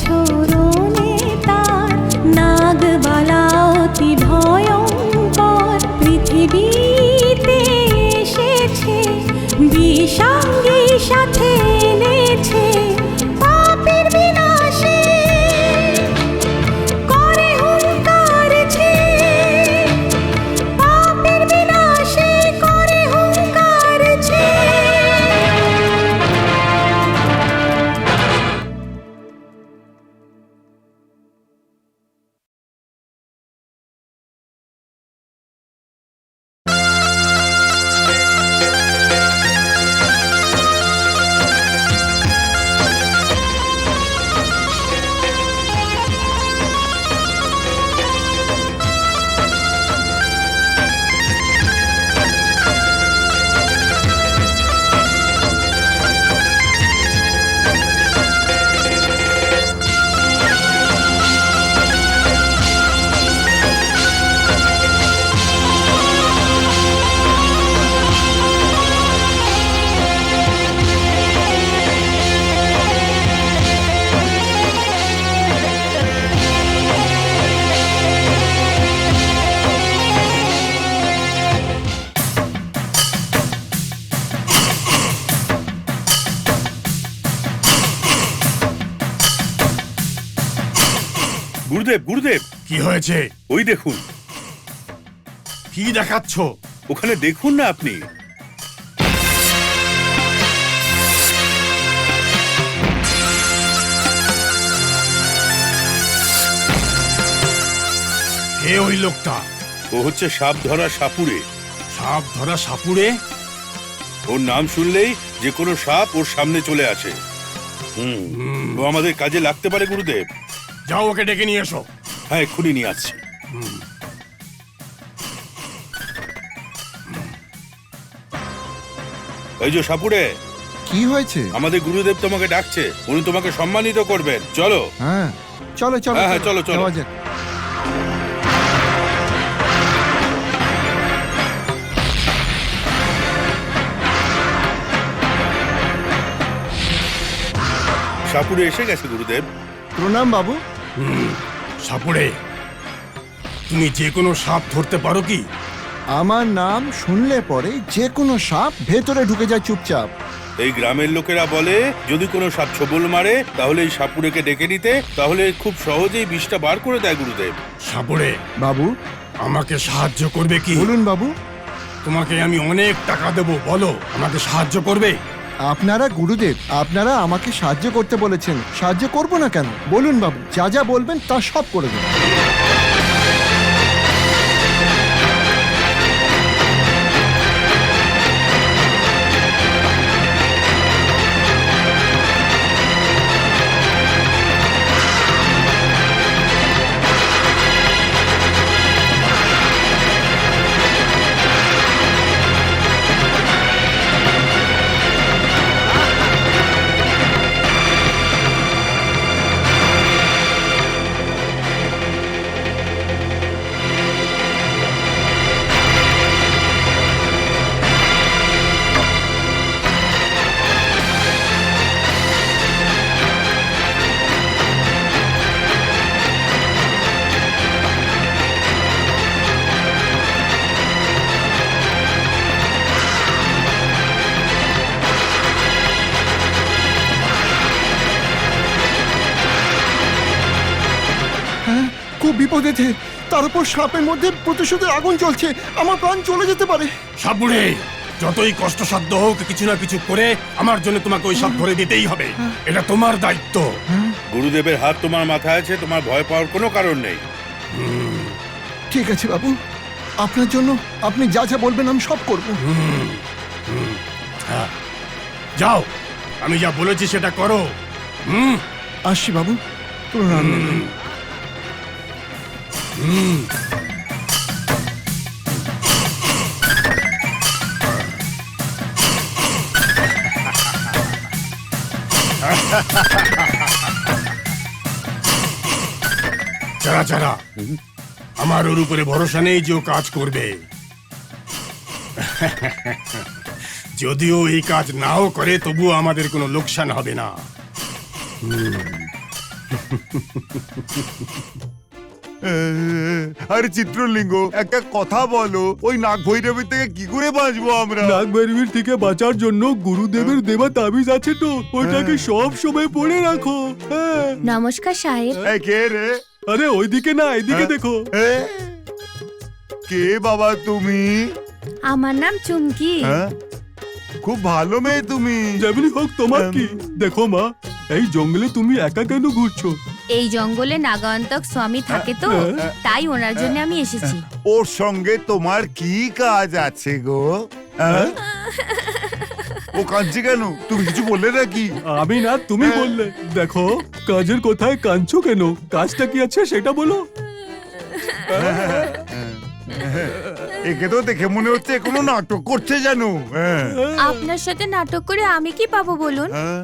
ছোড়নে তার নাগবালা অতি ভয়ঙ্কর পৃথিবীতে এসেছে বিষাঙ্গী সাথে এনেছে পাপের বিনাশে করে হুঙ্কার ছে পাপের বিনাশে করে হুঙ্কার ছে। গুরুদেব, গুরুদেব, কি হয়েছে? ওই দেখুন। কি দেখাচ্ছ? ওখানে দেখুন না আপনি। কে ওই লোকটা? ও হচ্ছে সাপ ধরা সাপুড়ে। সাপ ধরা সাপুড়ে? ওর নাম শুনলেই যে কোনো সাপ ওর সামনে চলে আসে। ও আমাদের কাজে লাগতে পারে গুরুদেব। যাও ওকে ডেকে নিয়ে এসো। হ্যাঁ, এক্ষুনি নিয়ে আসছি। এই যে সাপুড়ে, কি হয়েছে? আমাদের গুরুদেব তোমাকে ডাকছে। উনি তোমাকে সম্মানিত করবেন। চলো। হ্যাঁ, চলো চলো। হ্যাঁ, হ্যাঁ, চলো, চলো। যাওয়া যাক। সাপুড়ে এসে গেছে গুরুদেব। প্রণাম বাবু। সাপুড়ে, তুমি যে কোনো সাপ ধরতে পারো কি? আমার নাম শুনলে পরে যে কোনো সাপ ভেতরে ঢুকে যায় চুপচাপ। এই গ্রামের লোকেরা বলে যদি কোনো সাপ ছোবল মারে তাহলে এই সাপুড়েকে ডেকে নিতে, তাহলে খুব সহজেই বিষটা বার করে দেয় গুরুদেব। সাপুড়ে বাবু, আমাকে সাহায্য করবে কি? বলুন বাবু। তোমাকে আমি অনেক টাকা দেবো, বলো আমাকে সাহায্য করবে? আপনারা গুরুদেব, আপনারা আমাকে সাহায্য করতে বলেছেন, সাহায্য করব না কেন? বলুন বাবু, যা যা বলবেন তা সব করে দেব। খুব বিপদেতে, তার উপর সাপের মধ্যে প্রতিশোধের আগুন জ্বলছে, আমার প্রাণ চলে যেতে পারে। সাপুড়ে, যতই কষ্টসাধ্য হোক কিছু না কিছু করে আমার জন্য তোমাকে ওই সাপ ধরে দিতেই হবে। এটা তোমার দায়িত্ব। গুরুদেবের হাত তোমার মাথায় আছে, তোমার ভয় পাওয়ার কোনো কারণ নেই। ঠিক আছে বাবু, আপনার জন্য আপনি যা যা বলবেন আমি সব করব। হ্যাঁ, যাও, আমি যা বলেছি সেটা করো। আসছি বাবু, প্রণাম। চারা চারা, আমার ওর উপরে ভরসা নেই যে ও কাজ করবে। যদিও এই কাজ নাও করে তবুও আমাদের কোনো লোকসান হবে না। আরে চিত্রলিঙ্গ, একটা কথা বলো, ওই নাগ ভৈরবীর থেকে কি করে বাঁচবো আমরা? নাগভৈরবীর থেকে বাঁচার জন্য গুরুদেবের দেওয়া তাবিজ আছে তো, ওটাকে সব সময় পড়ে রাখো। হ্যাঁ। নমস্কার সাহেব। এই কে রে? আরে ওইদিকে না, এদিকে দেখো। এ? কে বাবা তুমি? আমার নাম চুমকি। হ্যাঁ? খুব ভালো মেয়ে তুমি। যেমনি হোক তোমার কি। দেখো মা, এই জঙ্গলে তুমি একা কেন ঘুরছো? এই জঙ্গলে নাগান্তক স্বামী থাকে তো, তাই ওনার জন্য আমি এসেছি। ওর সঙ্গে তোমার কি কাজ আছে গো? হ্যাঁ? ও কাঁদছে কেন? তুমি কিছু বললে নাকি? আমি না, তুমি বললে। দেখো, কাজের কোথায় কাঁদছো কেন? কাজটা কি আছে সেটা বলো। একে তো দেখে মনে হচ্ছে কোনো নাটক করছে জানো। হ্যাঁ। আপনার সাথে নাটক করে আমি কি পাবো বলুন? হ্যাঁ?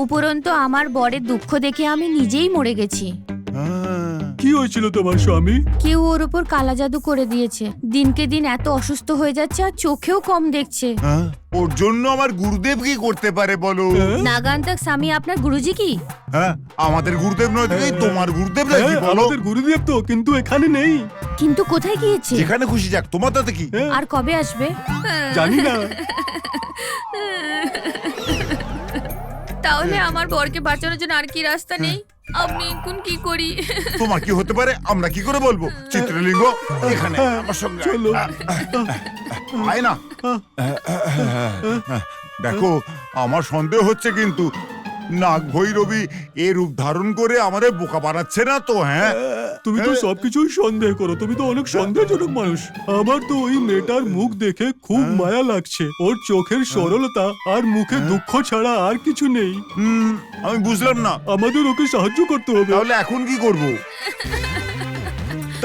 উপরন্তু আমার বরের দুঃখ দেখে আমি নিজেই মরে গেছি। হ্যাঁ। কি হয়েছিল তোমার স্বামী? কেউ ওর উপর কালা জাদু করে দিয়েছে। দিনকে দিন এত অসুস্থ হয়ে যাচ্ছে আর চোখেও কম দেখছে। হ্যাঁ? ওর জন্য আমার গুরুদেব কি করতে পারে বলো? নাগান্তক স্বামী আপনার গুরুজি কি? হ্যাঁ, আমাদের গুরুদেব নয় তো এই তোমার গুরুদেব নাকি হ্যাঁ, বলো? আমাদের গুরুদেব তো, কিন্তু এখানে নেই। কিন্তু কোথায় গিয়েছে? যেখানে খুশি যাক, তোমার তাতে কি? হ্যাঁ, আর কবে আসবে? জানি না। তাহলে আমার বরকে বাঁচানোর জন্য আর কি রাস্তা নেই? আমি এখন কি করি? তোমার কি হতে পারে আমরা কি করে বলবো? চিত্রলিঙ্গ, এখানে আমার সঙ্গে আয়। চলো। আয় না। দেখো, আমার সন্দেহ হচ্ছে কিন্তু নাগ ভৈরবী এর রূপ ধারণ করে আমাদের বোকা বানাচ্ছে না তো? হ্যাঁ, তুমি তো সবকিছুই সন্দেহ করো, তুমি তো অনেক সন্দেহজনক মানুষ। আমার তো ওই মেয়েটার মুখ দেখে খুব মায়া লাগছে। ওর চোখের সরলতা আর মুখে দুঃখ ছাড়া আর কিছু নেই। আমি বুঝলাম না। আমাদের ওকে সাহায্য করতে হবে। তাহলে এখন কি করব?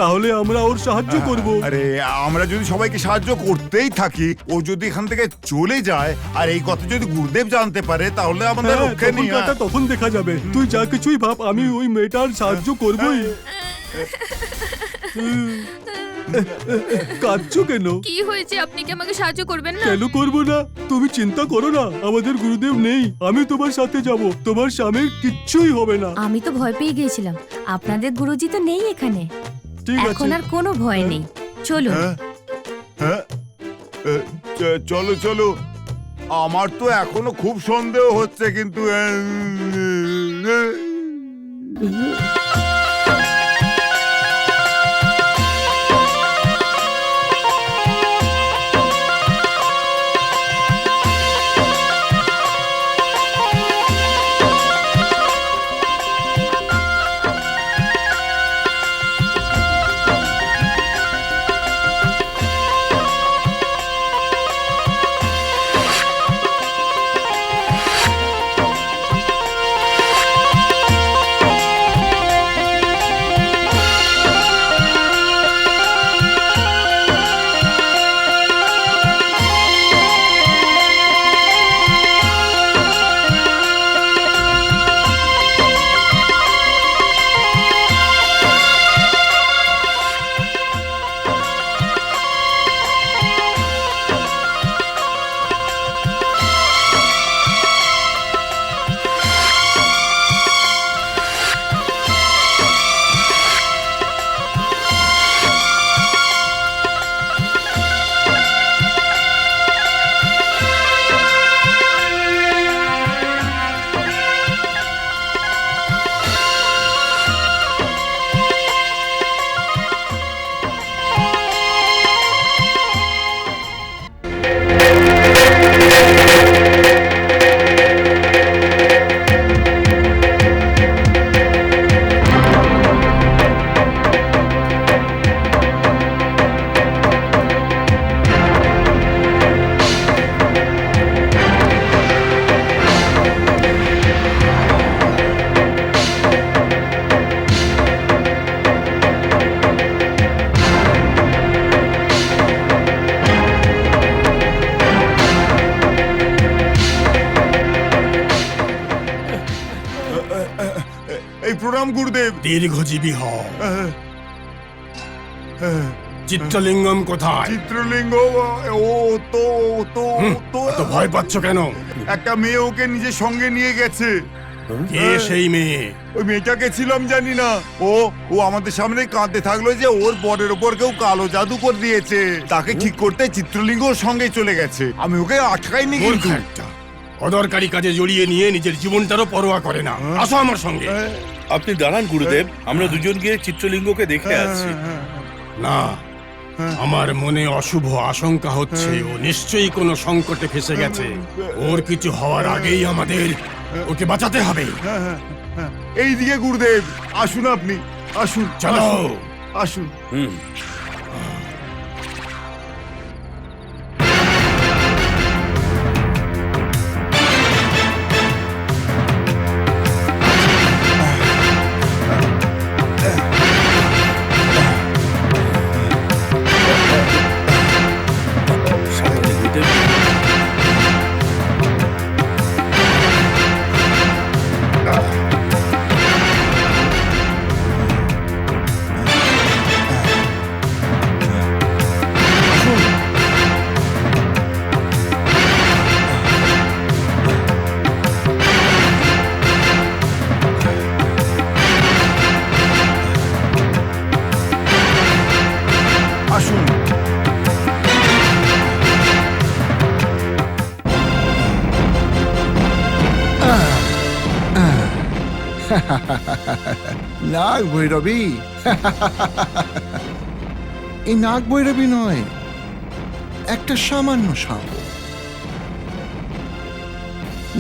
তাহলে আমরা ওর সাহায্য করব। আরে, আমরা যদি সবাইকে সাহায্য করতেই থাকি, ও যদি এখান থেকে চলে যায় আর এই কথা যদি গুরুদেব জানতে পারে, তাহলে আমাদের হ্যাঁ, রক্ষে নেই। তখন তখন দেখা যাবে। তুই যা কিছুই ভাব, আমি ওই মেয়েটার সাহায্য করবই। কাঁদছো কেন? কি হয়েছে? আপনি কি আমাকে সাহায্য করবেন না? কেন করবো না? তুমি চিন্তা করো না, আমাদের গুরুদেব নেই। আমি তোমার সাথে যাব, তোমার স্বামীর কিচ্ছুই হবে না। আমি তো ভয় পেয়ে গিয়েছিলাম। আপনাদের গুরুজি তো নেই এখানে। ঠিক এখন আছে। আর কোনো ভয় নেই। চলুন। হ্যাঁ? হ্যাঁ? চলো চলো, আমার তো এখনো খুব সন্দেহ হচ্ছে কিন্তু এই প্রণাম গুরুদেব। দীর্ঘজীবী হ। চিত্রলিঙ্গম কোথায়? চিত্রলিঙ্গ, ও তো তো তো তো ভয় পাচ্ছ কেন? একটা মেয়ে ওকে নিজের সঙ্গে নিয়ে গেছে। কে সেই মেয়ে? ওই মেয়েটাকে ছিলাম জানি না। ও ও আমাদের সামনে কাঁদতে থাকলো যে ওর বরের ওপর কেউ কালো জাদু করে দিয়েছে। তাকে ঠিক করতে চিত্রলিঙ্গর সঙ্গে চলে গেছে। আমি ওকে আটকাইনি মূর্খ কিন্তু। একটা। অদরকারি কাজে জড়িয়ে নিয়ে নিজের জীবনটারও পরোয়া করে না। আসো আমার সঙ্গে। আপনি দাঁড়ান গুরুদেব, আমরা দুজন গিয়ে চিত্রলিঙ্গকে দেখে আসছি। না, আমার মনে অশুভ আশঙ্কা হচ্ছে ও নিশ্চয়ই কোনো সংকটে ফেসে গেছে। ওর কিছু হওয়ার আগেই আমাদের ওকে বাঁচাতে হবে। এইদিকে গুরুদেব, আসুন আপনি, আসুন, চলো। আসুন, আসুন। হুম। সাবধানে গুরুদেব। আসুন। নাগ ভৈরবী। এই নাগ ভৈরবী নয়, একটা সামান্য সাপ।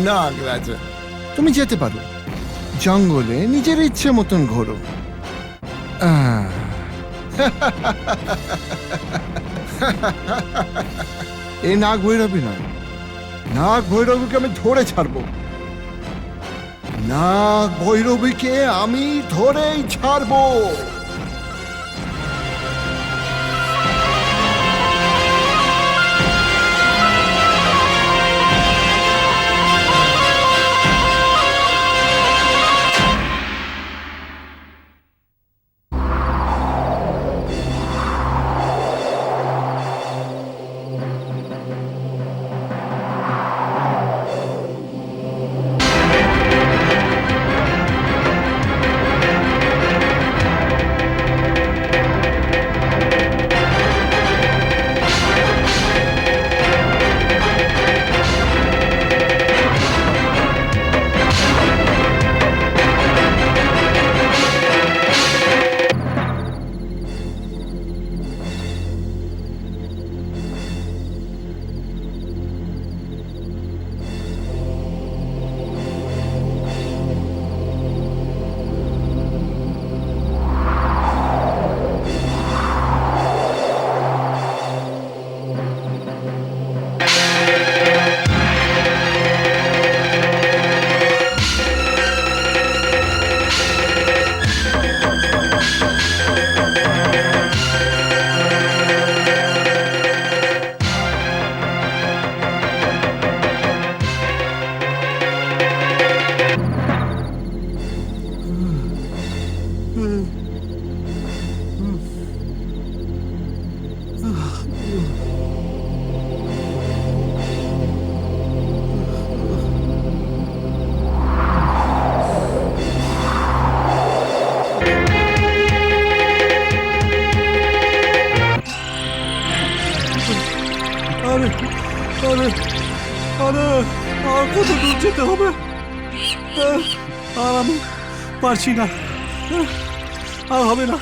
নাগ রাজা, তুমি যেতে পারো, জঙ্গলে নিজের ইচ্ছে মতন ঘোরো। এই নাগ ভৈরবী নয়, নাগ ভৈরবীকে আমি ধরে ছাড়বো। নাগ ভৈরবীকে আমি ধরেই ছাড়বো। আরে আরে আরে, আর কত দূর যেতে হবে? আর আমি পারছি না, আর হবে না,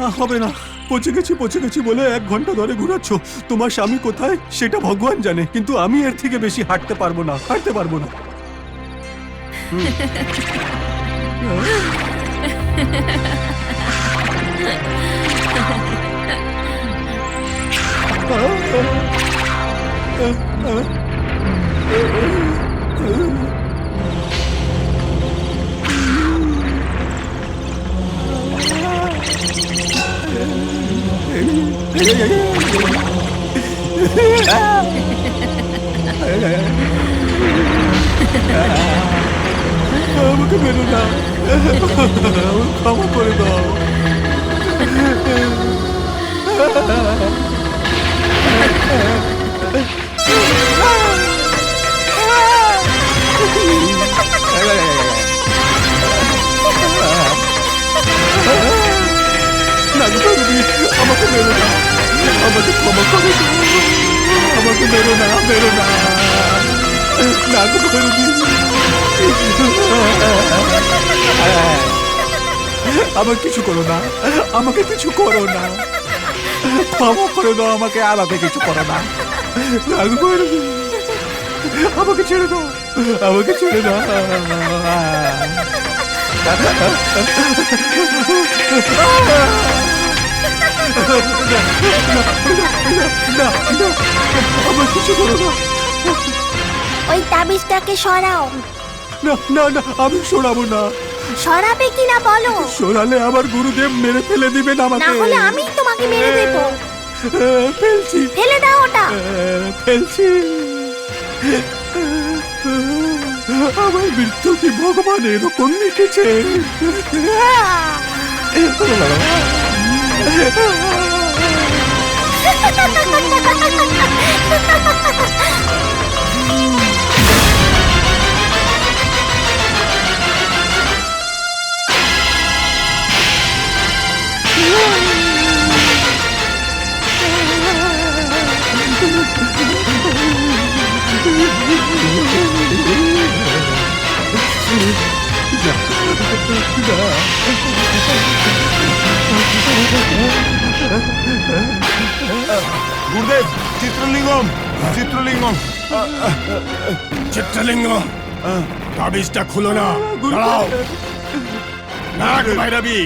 আর হবে না। পৌঁছে গেছি বলে 1 ঘন্টা ধরে ঘুরাচ্ছ। তোমার স্বামী কোথায় সেটা ভগবান জানে, কিন্তু আমি এর থেকে বেশি হাঁটতে পারবো না। আমাকে মেরো না, ক্ষমা করে দাও। ভৈরবী, আমাকে মেরো না, আমাকে ক্ষমা করো, আমাকে মেরো না, মেরো না, নাগ ভৈরবী, আমার কিছু করো না, আমাকে কিছু করো না, ক্ষমা করে দাও আমাকে, আমাকে কিছু করো না, নাগ ভৈরবী, আমাকে ছেড়ে দাও, আমাকে ছেড়ে দাও। আমার কিছু করো না, ওই তাবিজটাকে সরাও। না না না, আমি সরাবো না, সরাবে কিনা বলো, সরালে আমার গুরুদেব মেরে ফেলে দিবেন না আমাকে। হলে আমি তোমাকে মেরে দেবো। ফেলছি, ফেলে দাও ওটা। ফেলছি। আমার মৃত্যু কি ভগবান এরকম লিখেছে? গুরুদেব, চিত্রলিঙ্গম, চিত্রলিঙ্গম। চিত্রলিঙ্গ, তাবিজটা খুলো না, দাঁড়াও। নাগ ভৈরবী,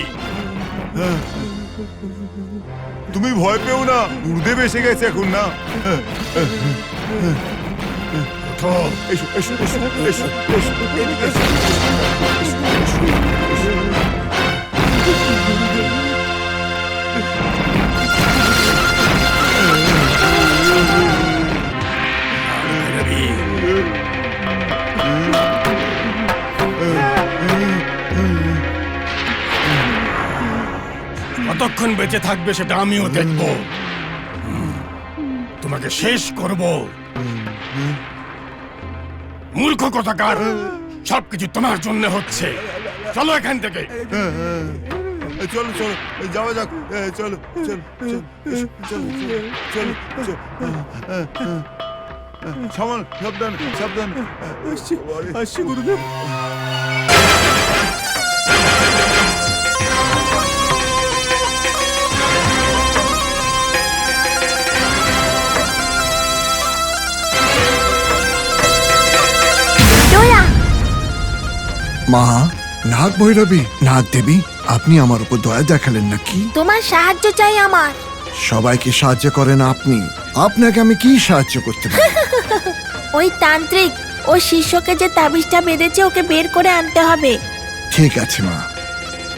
তুমি ভয় পেও না, গুরুদেব এসে গেছে এখন না। ওঠো। এসো এসো এসো এসো এসো, এদিকে এসো। ভৈরবী, কতক্ষণ বেঁচে থাকবে সেটা আমিও দেখব। তোমাকে শেষ করব। মূর্খ কথাকার, সবকিছু তোমার জন্য হচ্ছে। চলো এখান থেকে। চলো চলো, যাওয়া যাক, চলো চলো চলো চলো চলো চলো। সামান, সাবধান সাবধান। আসছি, আসছি গুরুদেব। দোলা, মা, নাগ ভৈরবী, নাগ দেবী, আপনি আমার উপর দয়া দেখালেন নাকি? তোমার সাহায্য চাই আমার। সবাইকে সাহায্য করেন আপনি, আপনাকে আমি কি সাহায্য করতে পারি? ওই তান্ত্রিক ও শিষ্যকে যে তাবিজটা বেঁধেছে ওকে বের করে আনতে হবে। ঠিক আছে মা,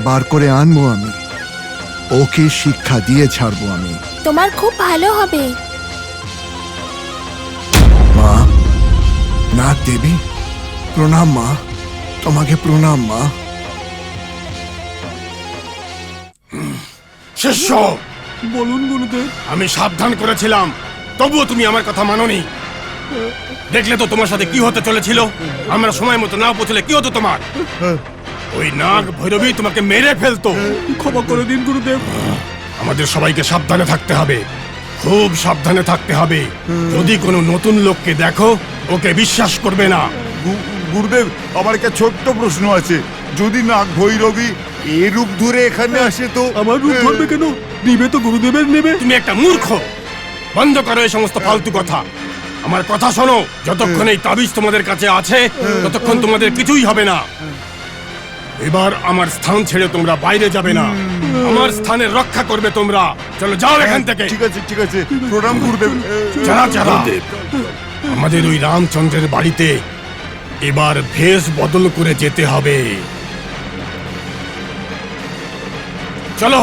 বার করে আনবো আমি, ওকে শিক্ষা দিয়ে ছাড়বো আমি। তোমার খুব ভালো হবে। মা, নাগ দেবী, প্রণাম মা, তোমাকে প্রণাম মা। শিষ্য, বলুন গুরুদেব। আমি সাবধান করেছিলাম, তবুও তুমি আমার কথা মানোনি। দেখলে তো তোমার সাথে কি হতে চলেছিল। আমরা সময় মতো না পৌঁছলে কি হতো তোমার? ওই নাগ ভৈরবী তোমাকে মেরে ফেলতো। ক্ষমা করে দিন গুরুদেব। আমাদের সবাইকে সাবধানে থাকতে হবে, খুব সাবধানে থাকতে হবে। যদি কোনো নতুন লোককে দেখো, ওকে বিশ্বাস করবে না। গুরুদেব, আমার একটা ছোট্ট প্রশ্ন আছে। যদি নাগ ভৈরবী এ রূপ ধরে এখানে আসে তো? আমার রূপ ধরবে কেন? নিবে তো গুরুদেবের নেবে। তুমি একটা মূর্খ। বন্ধ করো এই সমস্ত ফালতু কথা। আমার কথা শোনো, যতক্ষণ এই তাবিজ তোমাদের কাছে আছে ততক্ষণ তোমাদের কিছুই হবে না। এবার আমার স্থান ছেড়ে তোমরা বাইরে যাবে না। আমার স্থানের রক্ষা করবে তোমরা। চলো, যাও এখান থেকে। ঠিক আছে ঠিক আছে, প্রণাম গুরুদেব। যারা যারা আমাদের ওই রামচন্দ্রের বাড়িতে এবার ভেষ বদল করে যেতে হবে। চলো।